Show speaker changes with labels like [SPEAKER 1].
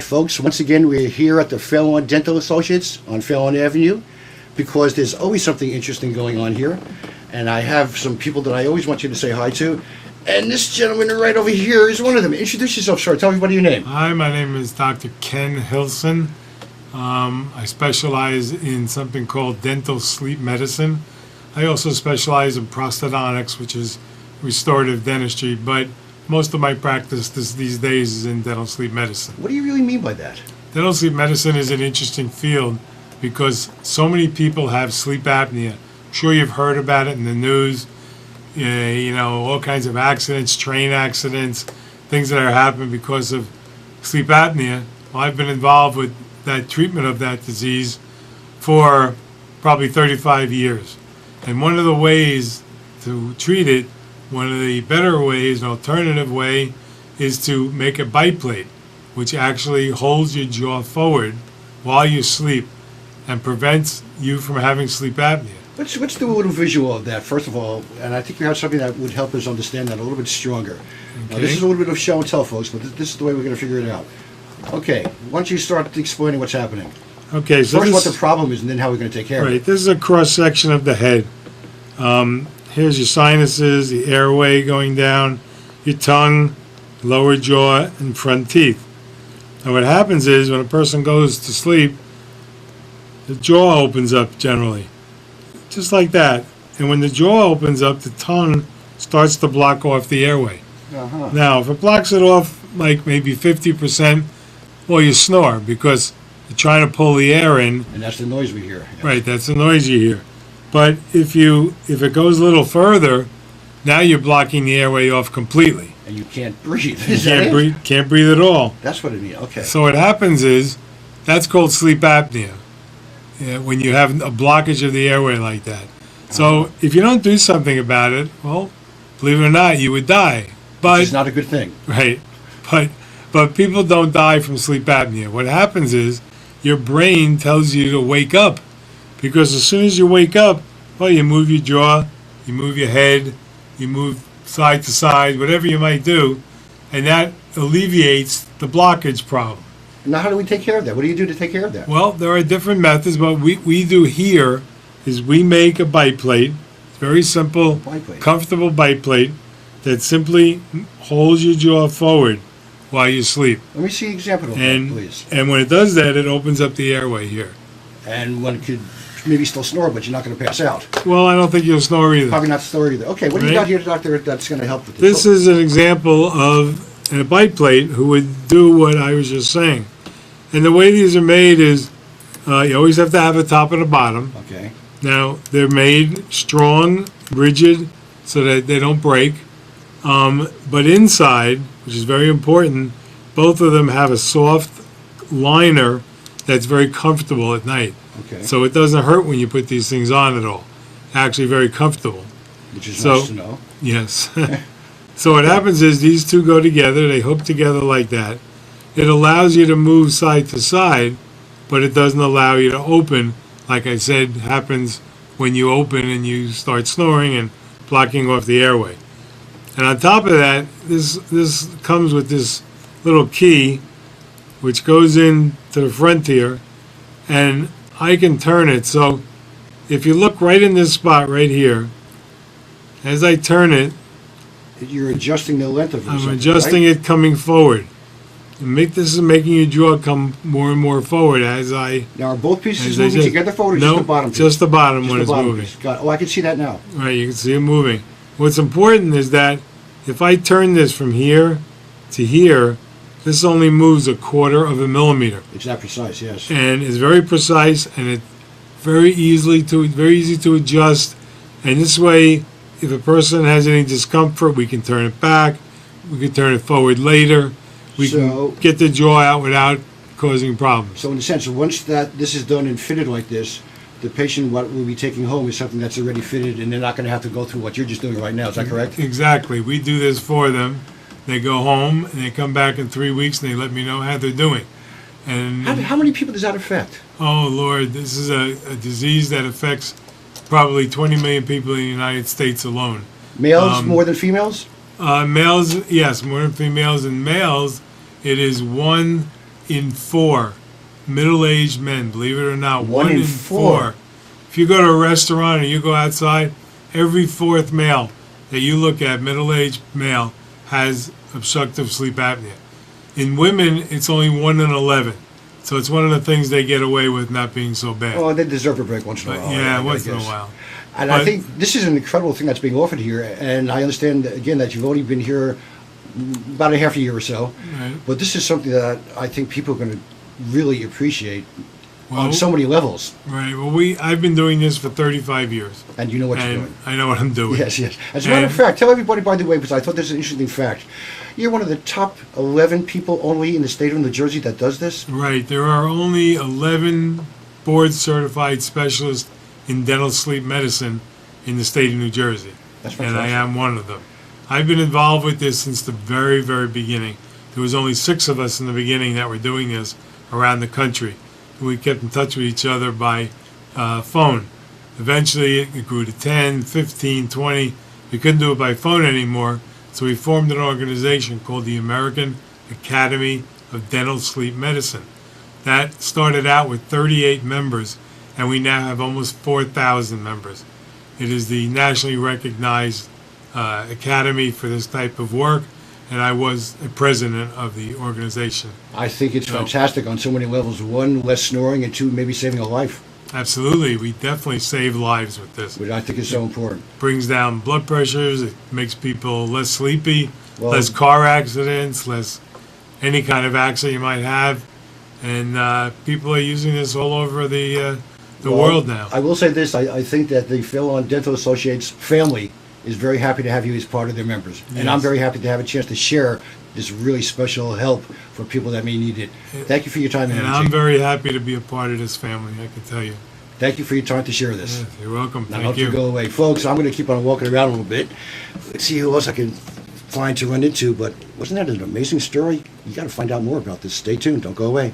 [SPEAKER 1] folks, once again we're here at the Phelan Dental Associates on Phelan Avenue because there's always something interesting going on here, and I have some people that I always want you to say hi to, and this gentleman right over here is one of them. Introduce yourself, sir. Tell everybody your name.
[SPEAKER 2] Hi, my name is Dr. Ken Hilsen. I specialize in something called dental sleep medicine. I also specialize in prosthodontics, which is restorative dentistry, but most of my practice these days is in dental sleep medicine.
[SPEAKER 1] What do you really mean by that?
[SPEAKER 2] Dental sleep medicine is an interesting field because so many people have sleep apnea. I'm sure you've heard about it in the news. You know, all kinds of accidents, train accidents, things that are happening because of sleep apnea. Well, I've been involved with that treatment of that disease for probably 35 years. And one of the ways to treat it, one of the better ways, an alternative way, is to make a bite plate, which actually holds your jaw forward while you sleep and prevents you from having sleep apnea.
[SPEAKER 1] Let's do a little visual of that, first of all, and I think we have something that would help us understand that a little bit stronger.
[SPEAKER 2] Okay.
[SPEAKER 1] Now, this is a little bit of show and tell, folks, but this is the way we're going to figure it out. Okay, why don't you start explaining what's happening?
[SPEAKER 2] Okay, so
[SPEAKER 1] first what the problem is, and then how we're going to take care of it.
[SPEAKER 2] Right, this is a cross-section of the head. Here's your sinuses, the airway going down, your tongue, lower jaw, and front teeth. And what happens is when a person goes to sleep, the jaw opens up generally, just like that. And when the jaw opens up, the tongue starts to block off the airway.
[SPEAKER 1] Uh-huh.
[SPEAKER 2] Now, if it blocks it off like maybe 50%, well, you snore because you're trying to pull the air in.
[SPEAKER 1] And that's the noise we hear. Yes.
[SPEAKER 2] Right, that's the noise you hear. But if it goes a little further, now you're blocking the airway off completely.
[SPEAKER 1] And you can't breathe.
[SPEAKER 2] You can't breathe at all.
[SPEAKER 1] That's what it means. Okay.
[SPEAKER 2] So what happens is, that's called sleep apnea, when you have a blockage of the airway like that. So if you don't do something about it, well, believe it or not, you would die. But
[SPEAKER 1] it's not a good thing.
[SPEAKER 2] Right. But people don't die from sleep apnea. What happens is, your brain tells you to wake up. Because as soon as you wake up, well, you move your jaw, you move your head, you move side to side, whatever you might do, and that alleviates the blockage problem.
[SPEAKER 1] Now, how do we take care of that? What do you do to take care of that?
[SPEAKER 2] Well, there are different methods, but what we do here is we make a bite plate, very simple, comfortable bite plate, that simply holds your jaw forward while you sleep.
[SPEAKER 1] Let me see an example of that, please.
[SPEAKER 2] And when it does that, it opens up the airway here.
[SPEAKER 1] And one could maybe still snore, but you're not going to pass out.
[SPEAKER 2] Well, I don't think you'll snore either.
[SPEAKER 1] Probably not snore either. Okay, what do you got here, doctor, that's going to help with
[SPEAKER 2] this? This is an example of a bite plate who would do what I was just saying. And the way these are made is you always have to have a top and a bottom.
[SPEAKER 1] Okay.
[SPEAKER 2] Now, they're made strong, rigid, so that they don't break. But inside, which is very important, both of them have a soft liner that's very comfortable at night.
[SPEAKER 1] Okay.
[SPEAKER 2] So it doesn't hurt when you put these things on at all. Actually very comfortable.
[SPEAKER 1] Which is nice to know.
[SPEAKER 2] Yes. So what happens is these two go together, they hook together like that. It allows you to move side to side, but it doesn't allow you to open. Like I said, happens when you open and you start snoring and blocking off the airway. And on top of that, this comes with this little key which goes in to the front here, and I can turn it. So if you look right in this spot right here, as I turn it,
[SPEAKER 1] you're adjusting the length of it.
[SPEAKER 2] I'm adjusting it coming forward. And this is making your jaw come more and more forward as I...
[SPEAKER 1] Now, are both pieces moving together forward, or just the bottom piece?
[SPEAKER 2] Just the bottom one is moving.
[SPEAKER 1] Oh, I can see that now.
[SPEAKER 2] Right, you can see it moving. What's important is that if I turn this from here to here, this only moves 1/4 of a millimeter.
[SPEAKER 1] It's that precise, yes.
[SPEAKER 2] And it's very precise, and it's very easy to adjust. And this way, if a person has any discomfort, we can turn it back. We can turn it forward later. We can get the jaw out without causing problems.
[SPEAKER 1] So in a sense, once this is done and fitted like this, the patient, what we'll be taking home is something that's already fitted, and they're not going to have to go through what you're just doing right now. Is that correct?
[SPEAKER 2] Exactly. We do this for them. They go home, and they come back in 3 weeks, and they let me know how they're doing. And
[SPEAKER 1] how many people does that affect?
[SPEAKER 2] Oh, Lord, this is a disease that affects probably 20 million people in the United States alone.
[SPEAKER 1] Males more than females?
[SPEAKER 2] Males, yes, more than females. And males, it is 1 in 4 middle-aged men, believe it or not,
[SPEAKER 1] One in four.
[SPEAKER 2] If you go to a restaurant or you go outside, every 4th male that you look at, middle-aged male, has obstructive sleep apnea. In women, it's only 1 in 11. So it's one of the things they get away with not being so bad.
[SPEAKER 1] Well, they deserve a break once in a
[SPEAKER 2] But
[SPEAKER 1] while.
[SPEAKER 2] yeah,
[SPEAKER 1] I
[SPEAKER 2] once in a
[SPEAKER 1] guess.
[SPEAKER 2] while.
[SPEAKER 1] And
[SPEAKER 2] But-
[SPEAKER 1] I think this is an incredible thing that's being offered here. And I understand, again, that you've only been here about a half a year or so.
[SPEAKER 2] Right.
[SPEAKER 1] But this is something that I think people are going to really appreciate
[SPEAKER 2] Well,
[SPEAKER 1] on so many levels.
[SPEAKER 2] right. Well, I've been doing this for 35 years.
[SPEAKER 1] And you know what you're
[SPEAKER 2] And
[SPEAKER 1] doing.
[SPEAKER 2] I know what I'm doing.
[SPEAKER 1] Yes, yes. As a matter of
[SPEAKER 2] And-
[SPEAKER 1] fact, tell everybody, by the way, because I thought this was an interesting fact. You're one of the top 11 people only in the state of New Jersey that does this.
[SPEAKER 2] Right. There are only 11 board-certified specialists in dental sleep medicine in the state of New Jersey.
[SPEAKER 1] That's
[SPEAKER 2] And I
[SPEAKER 1] fantastic.
[SPEAKER 2] am one of them. I've been involved with this since the very, very beginning. There was only 6 of us in the beginning that were doing this around the country. We kept in touch with each other by phone. Eventually, it grew to 10, 15, 20. We couldn't do it by phone anymore, so we formed an organization called the American Academy of Dental Sleep Medicine. That started out with 38 members, and we now have almost 4,000 members. It is the nationally recognized academy for this type of work, and I was a president of the organization.
[SPEAKER 1] I think it's
[SPEAKER 2] No.
[SPEAKER 1] fantastic on so many levels. 1, less snoring, and 2, maybe saving a life,
[SPEAKER 2] Absolutely, we definitely save lives with this.
[SPEAKER 1] which I think is so important.
[SPEAKER 2] Brings down blood pressures, it makes people less sleepy,
[SPEAKER 1] Well-
[SPEAKER 2] less car accidents, less any kind of accident you might have, and people are using this all over the
[SPEAKER 1] Well,
[SPEAKER 2] world now.
[SPEAKER 1] I will say this, I think that the Phil Dental Associates family is very happy to have you as part of their members. And I'm
[SPEAKER 2] Yes.
[SPEAKER 1] very happy to have a chance to share this really special help for people that may need it. Thank you for your time and
[SPEAKER 2] And I'm
[SPEAKER 1] energy.
[SPEAKER 2] very happy to be a part of this family, I can tell you.
[SPEAKER 1] Thank you for your time to share this.
[SPEAKER 2] Yes, you're welcome.
[SPEAKER 1] Now,
[SPEAKER 2] Thank
[SPEAKER 1] don't you go away. Folks, I'm going to keep on walking around a little bit. Let's see who else I can find to run into. But wasn't that an amazing story? You got to find out more about this. Stay tuned. Don't go away.